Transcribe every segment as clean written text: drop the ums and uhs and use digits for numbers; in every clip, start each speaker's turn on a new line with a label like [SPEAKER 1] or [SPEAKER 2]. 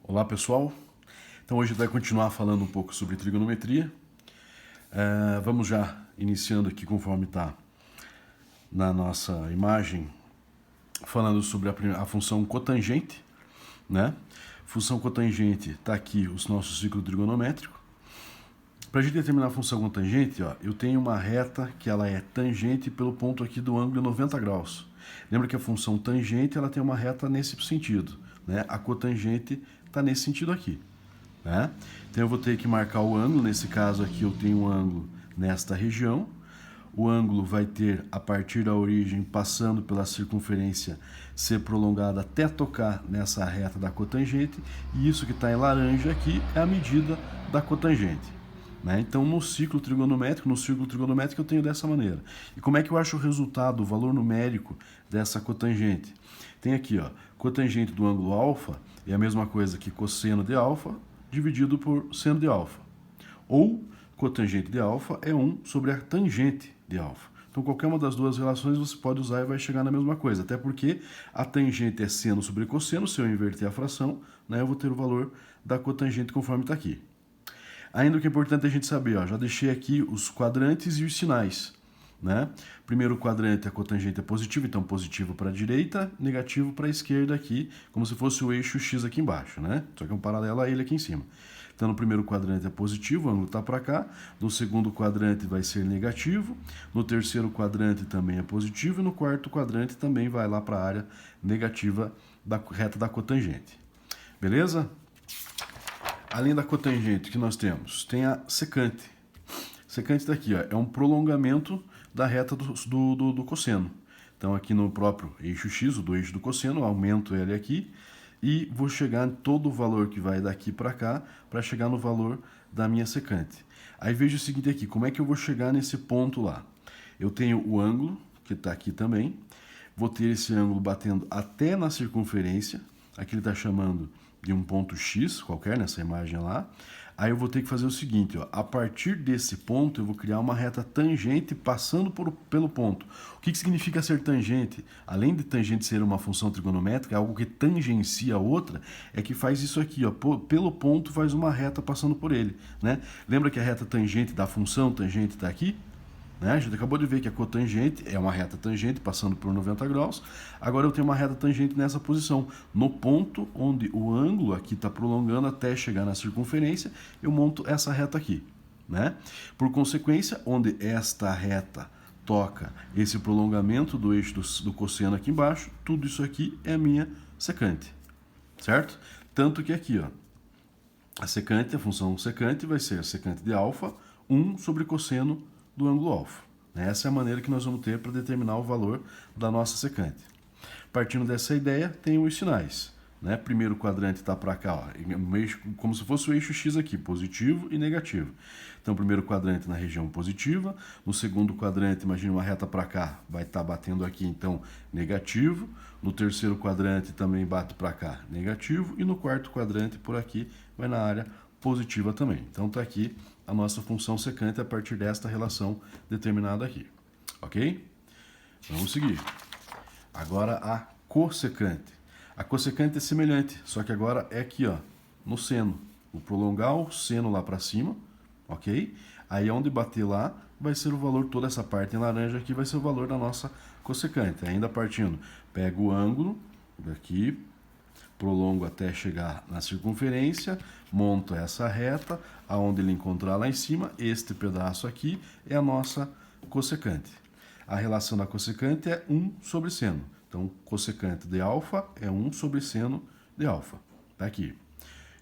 [SPEAKER 1] Olá pessoal, então hoje vai continuar falando um pouco sobre trigonometria. Vamos já iniciando aqui conforme está na nossa imagem, falando sobre a função cotangente, né? Função cotangente está aqui o nosso ciclo trigonométrico. Para a gente determinar a função cotangente, ó, eu tenho uma reta que ela é tangente pelo ponto aqui do ângulo 90 graus. Lembra que a função tangente ela tem uma reta nesse sentido, né? A cotangente está nesse sentido aqui, né? Então eu vou ter que marcar o ângulo. Nesse caso aqui eu tenho um ângulo nesta região. O ângulo vai ter, a partir da origem, passando pela circunferência, ser prolongado até tocar nessa reta da cotangente. E isso que está em laranja aqui é a medida da cotangente. Então, no círculo trigonométrico eu tenho dessa maneira. E como é que eu acho o resultado, o valor numérico dessa cotangente? Tem aqui, ó, cotangente do ângulo alfa é a mesma coisa que cosseno de alfa dividido por seno de alfa. Ou cotangente de alfa é 1 sobre a tangente de alfa. Então, qualquer uma das duas relações você pode usar e vai chegar na mesma coisa. Até porque a tangente é seno sobre cosseno. Se eu inverter a fração, né, eu vou ter o valor da cotangente conforme está aqui. Ainda o que é importante a gente saber, ó, já deixei aqui os quadrantes e os sinais, né? Primeiro quadrante, a cotangente é positivo, então positivo para a direita, negativo para a esquerda aqui, como se fosse o eixo X aqui embaixo, né? Só que é um paralelo a ele aqui em cima. Então, no primeiro quadrante é positivo, o ângulo está para cá. No segundo quadrante vai ser negativo. No terceiro quadrante também é positivo. E no quarto quadrante também vai lá para a área negativa da reta da cotangente. Beleza? Além da cotangente que nós temos, tem a secante. Secante daqui, ó, é um prolongamento da reta do cosseno. Então aqui no próprio eixo X, do eixo do cosseno, eu aumento ele aqui e vou chegar em todo o valor que vai daqui para cá para chegar no valor da minha secante. Aí veja o seguinte aqui, como é que eu vou chegar nesse ponto lá? Eu tenho o ângulo, que está aqui também, vou ter esse ângulo batendo até na circunferência, aqui ele está chamando de um ponto X qualquer nessa imagem lá. Aí eu vou ter que fazer o seguinte, ó, a partir desse ponto eu vou criar uma reta tangente passando pelo ponto. O que significa ser tangente? Além de tangente ser uma função trigonométrica, algo que tangencia a outra, é que faz isso aqui, ó, pelo ponto faz uma reta passando por ele, né? Lembra que a reta tangente da função tangente está aqui? A gente acabou de ver que a cotangente é uma reta tangente passando por 90 graus. Agora eu tenho uma reta tangente nessa posição. No ponto onde o ângulo aqui está prolongando até chegar na circunferência, eu monto essa reta aqui, né? Por consequência, onde esta reta toca esse prolongamento do eixo do cosseno aqui embaixo, tudo isso aqui é a minha secante, certo? Tanto que aqui, ó, a secante, a função secante vai ser a secante de alfa, 1 sobre cosseno do ângulo alfa. Essa é a maneira que nós vamos ter para determinar o valor da nossa secante. Partindo dessa ideia, tem os sinais, né? Primeiro quadrante está para cá, ó, como se fosse o eixo X aqui, positivo e negativo. Então, primeiro quadrante na região positiva. No segundo quadrante, imagina uma reta para cá, vai estar batendo aqui, então, negativo. No terceiro quadrante também bate para cá, negativo. E no quarto quadrante, por aqui, vai na área positiva também. Então, está aqui a nossa função secante a partir desta relação determinada aqui. Ok? Vamos seguir. Agora a cossecante. A cossecante é semelhante, só que agora é aqui, ó, no seno. Vou prolongar o seno lá para cima, ok? Aí onde bater lá vai ser o valor, toda essa parte em laranja aqui vai ser o valor da nossa cossecante. Ainda partindo, pego o ângulo daqui, prolongo até chegar na circunferência, monto essa reta, aonde ele encontrar lá em cima, este pedaço aqui é a nossa cossecante. A relação da cossecante é 1 sobre seno. Então, cossecante de alfa é 1 sobre seno de alfa. Tá aqui.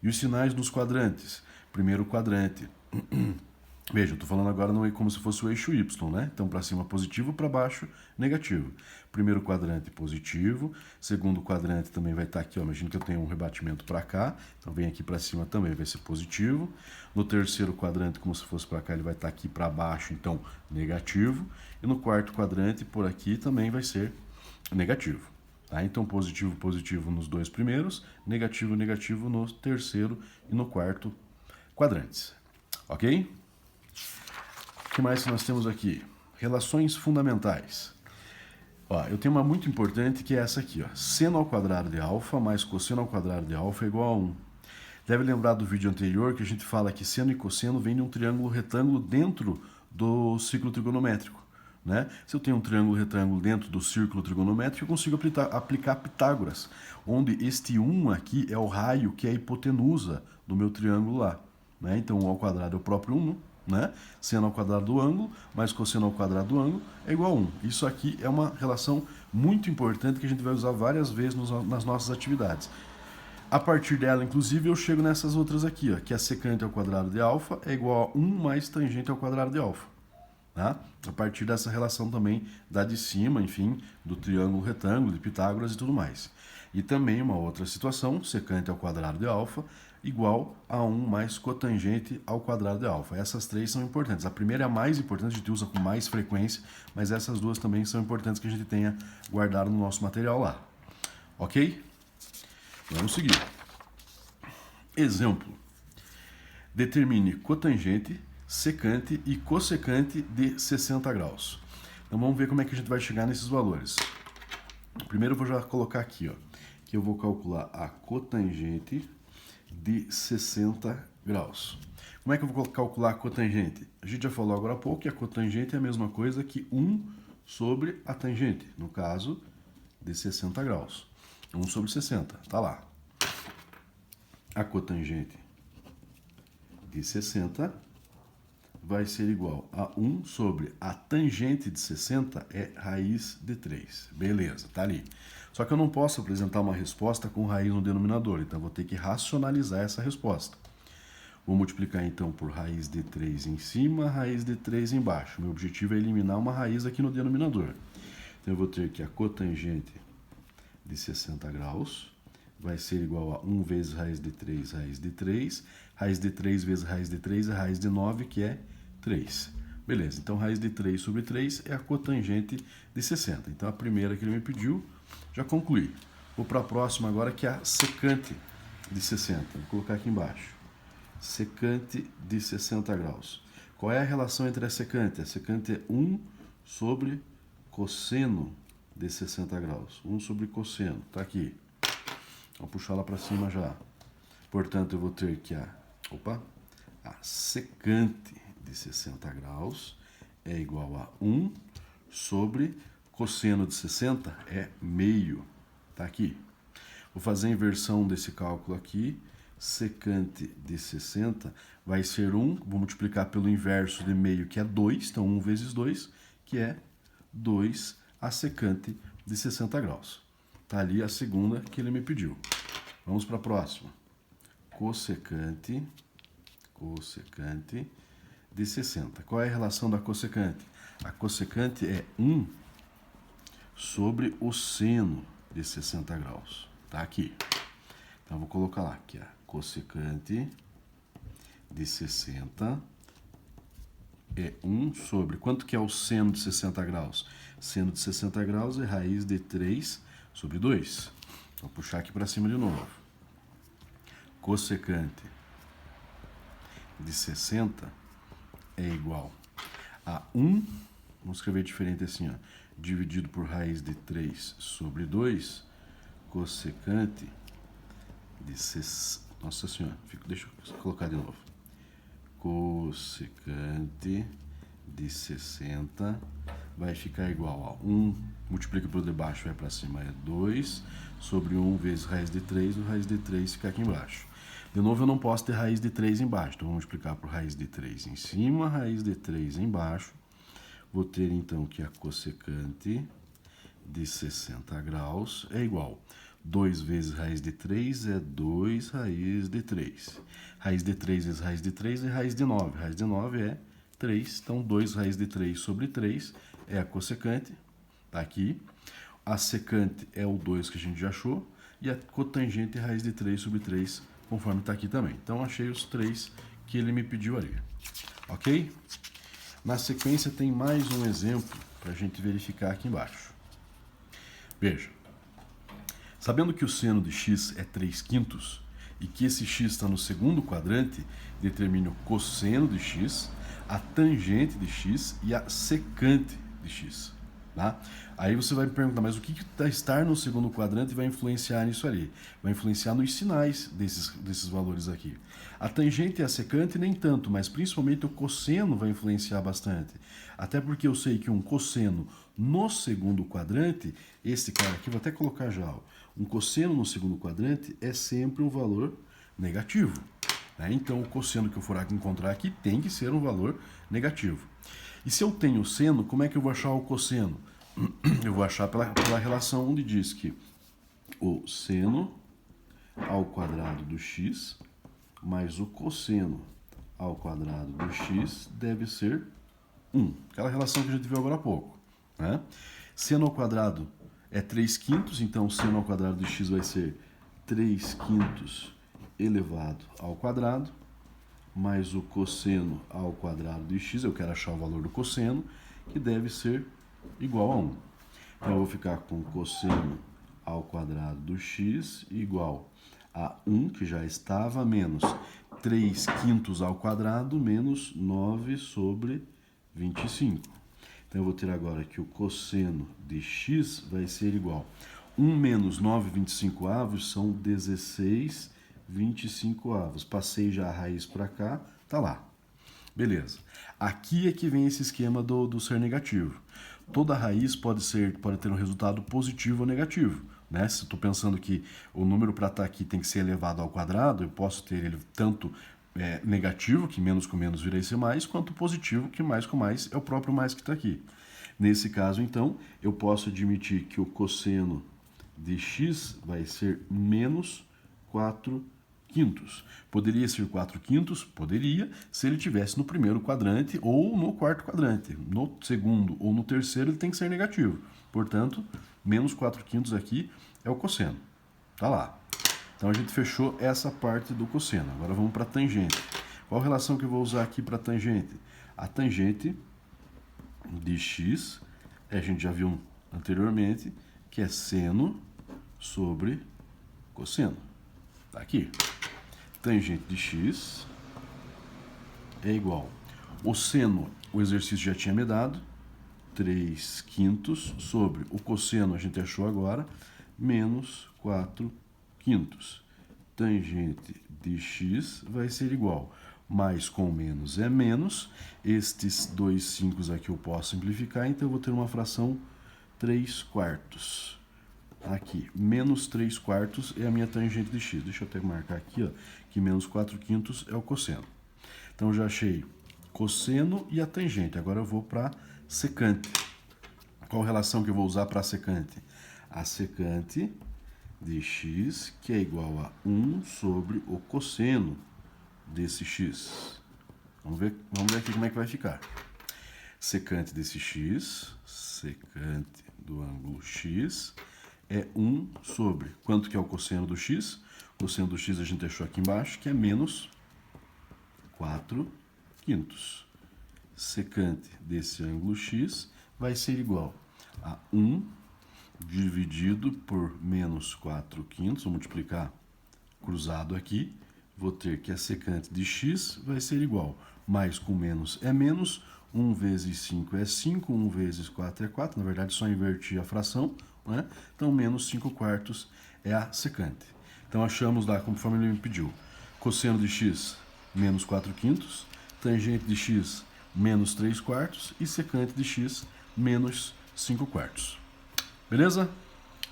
[SPEAKER 1] E os sinais dos quadrantes? Primeiro quadrante. Veja, eu estou falando agora não é como se fosse o eixo Y, né? Então, para cima positivo, para baixo negativo. Primeiro quadrante positivo, segundo quadrante também vai estar aqui, ó, imagina que eu tenho um rebatimento para cá, então vem aqui para cima também, vai ser positivo. No terceiro quadrante, como se fosse para cá, ele vai estar aqui para baixo, então negativo. E no quarto quadrante, por aqui, também vai ser negativo. Tá? Então, positivo, positivo nos dois primeiros, negativo, negativo no terceiro e no quarto quadrantes. Ok? O que mais nós temos aqui? Relações fundamentais. Ó, eu tenho uma muito importante que é essa aqui, ó. Seno ao quadrado de alfa mais cosseno ao quadrado de alfa é igual a 1. Deve lembrar do vídeo anterior que a gente fala que seno e cosseno vêm de um triângulo retângulo dentro do círculo trigonométrico, né? Se eu tenho um triângulo retângulo dentro do círculo trigonométrico, eu consigo aplicar Pitágoras, onde este 1 aqui é o raio que é a hipotenusa do meu triângulo lá, né? Então 1 ao quadrado é o próprio 1, né? Seno ao quadrado do ângulo mais cosseno ao quadrado do ângulo é igual a 1. Isso aqui é uma relação muito importante que a gente vai usar várias vezes nas nossas atividades. A partir dela, inclusive, eu chego nessas outras aqui, ó, que a secante ao quadrado de alfa é igual a 1 mais tangente ao quadrado de alfa. Tá? A partir dessa relação também da de cima, enfim, do triângulo retângulo, de Pitágoras e tudo mais. E também uma outra situação, secante ao quadrado de alfa igual a 1 mais cotangente ao quadrado de alfa. Essas três são importantes. A primeira é a mais importante, a gente usa com mais frequência, mas essas duas também são importantes que a gente tenha guardado no nosso material lá. Ok? Vamos seguir. Exemplo. Determine cotangente, secante e cossecante de 60 graus. Então vamos ver como é que a gente vai chegar nesses valores. Primeiro eu vou já colocar aqui, ó, que eu vou calcular a cotangente de 60 graus. Como é que eu vou calcular a cotangente? A gente já falou agora há pouco que a cotangente é a mesma coisa que 1 sobre a tangente, no caso de 60 graus. 1 sobre 60, tá lá. A cotangente de 60 vai ser igual a 1 sobre a tangente de 60 é raiz de 3. Beleza, tá ali. Só que eu não posso apresentar uma resposta com raiz no denominador, então eu vou ter que racionalizar essa resposta. Vou multiplicar então por raiz de 3 em cima, raiz de 3 embaixo. Meu objetivo é eliminar uma raiz aqui no denominador. Então eu vou ter que a cotangente de 60 graus vai ser igual a 1 vezes raiz de 3 vezes raiz de 3 é raiz de 9, que é 3. Beleza, então raiz de 3 sobre 3 é a cotangente de 60. Então a primeira que ele me pediu, já concluí. Vou para a próxima agora, que é a secante de 60. Vou colocar aqui embaixo. Secante de 60 graus. Qual é a relação entre a secante? A secante é 1 sobre cosseno de 60 graus. 1 sobre cosseno, tá aqui. Vou puxar lá para cima já. Portanto, eu vou ter que a secante de 60 graus é igual a 1 sobre cosseno de 60 é meio. Tá aqui. Vou fazer a inversão desse cálculo aqui. Secante de 60 vai ser 1. Vou multiplicar pelo inverso de meio, que é 2. Então, 1 vezes 2, que é 2 a secante de 60 graus. Tá ali a segunda que ele me pediu. Vamos para a próxima. Cossecante de 60. Qual é a relação da cossecante? A cossecante é 1 sobre o seno de 60 graus. Tá aqui. Então, vou colocar lá que a cossecante de 60 é 1 sobre... Quanto que é o seno de 60 graus? Seno de 60 graus é raiz de 3 sobre 2. Vou puxar aqui para cima de novo. Cossecante de 60 é igual a 1, vamos escrever diferente assim, ó, dividido por raiz de 3 sobre 2, cossecante de 60... Nossa Senhora, deixa eu colocar de novo. Cossecante de 60 vai ficar igual a 1, multiplica por debaixo, vai para cima, é 2, sobre 1 vezes raiz de 3, o raiz de 3 fica aqui embaixo. De novo, eu não posso ter raiz de 3 embaixo, então vou multiplicar por raiz de 3 em cima, raiz de 3 embaixo. Vou ter então que a cossecante de 60 graus é igual a 2 vezes raiz de 3 é 2 raiz de 3. Raiz de 3 vezes raiz de 3 é raiz de 9. Raiz de 9 é 3, então 2 raiz de 3 sobre 3 é a cossecante, tá aqui. A secante é o 2 que a gente já achou, e a cotangente é raiz de 3 sobre 3, conforme está aqui também. Então, achei os 3 que ele me pediu ali. Ok? Na sequência, tem mais um exemplo para a gente verificar aqui embaixo. Veja. Sabendo que o seno de x é 3/5 e que esse x está no segundo quadrante, determine o cosseno de x, a tangente de x e a secante de x. Tá? Aí você vai me perguntar, mas o que estar no segundo quadrante vai influenciar nisso ali? Vai influenciar nos sinais desses valores aqui. A tangente e a secante nem tanto, mas principalmente o cosseno vai influenciar bastante. Até porque eu sei que um cosseno no segundo quadrante, esse cara aqui, vou até colocar já, ó, um cosseno no segundo quadrante é sempre um valor negativo. Né? Então o cosseno que eu for encontrar aqui tem que ser um valor negativo. E se eu tenho seno, como é que eu vou achar o cosseno? Eu vou achar pela relação onde diz que o seno ao quadrado do x mais o cosseno ao quadrado do x deve ser 1. Aquela relação que a gente viu agora há pouco. Né? Seno ao quadrado é 3/5, então seno ao quadrado de x vai ser 3/5 elevado ao quadrado, mais o cosseno ao quadrado de x, eu quero achar o valor do cosseno, que deve ser igual a 1. Então eu vou ficar com cosseno ao quadrado do x igual a 1, que já estava, menos 3/5 ao quadrado, menos 9 sobre 25. Então eu vou ter agora que o cosseno de x vai ser igual a 1 menos 9/25 são 16/25. Passei já a raiz para cá, tá lá. Beleza. Aqui é que vem esse esquema do ser negativo. Toda raiz pode ter um resultado positivo ou negativo. Né? Se eu estou pensando que o número para estar aqui tem que ser elevado ao quadrado, eu posso ter ele tanto negativo, que menos com menos vira esse mais, quanto positivo, que mais com mais é o próprio mais que está aqui. Nesse caso, então, eu posso admitir que o cosseno de x vai ser menos 4/5. Poderia ser 4/5? Poderia, se ele estivesse no primeiro quadrante ou no quarto quadrante. No segundo ou no terceiro ele tem que ser negativo. Portanto, menos 4/5 aqui é o cosseno. Tá lá. Então a gente fechou essa parte do cosseno. Agora vamos para a tangente. Qual relação que eu vou usar aqui para a tangente? A tangente de x, a gente já viu anteriormente, que é seno sobre cosseno. Tá aqui. Tangente de x é igual. O seno, o exercício já tinha me dado, 3/5 sobre o cosseno, a gente achou agora, menos 4/5. Tangente de x vai ser igual. Mais com menos é menos. Estes 2/5 aqui eu posso simplificar, então eu vou ter uma fração 3/4. Aqui, menos 3/4 é a minha tangente de x. Deixa eu até marcar aqui, ó, que menos 4/5 é o cosseno. Então, eu já achei cosseno e a tangente. Agora eu vou para secante. Qual relação que eu vou usar para a secante? A secante de x, que é igual a 1 sobre o cosseno desse x. Vamos ver aqui como é que vai ficar. Secante desse x, secante do ângulo x, é 1 sobre, quanto que é o cosseno do x? O cosseno do x a gente deixou aqui embaixo, que é menos 4/5. Secante desse ângulo x vai ser igual a 1 dividido por menos 4/5, vou multiplicar cruzado aqui, vou ter que a secante de x vai ser igual, mais com menos é menos, 1 vezes 5 é 5, 1 vezes 4 é 4, na verdade só inverti a fração, né? Então menos 5/4 é a secante. Então achamos lá, conforme ele me pediu, cosseno de x menos 4/5, tangente de x menos 3/4 e secante de x menos 5/4. Beleza?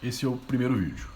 [SPEAKER 1] Esse é o primeiro vídeo.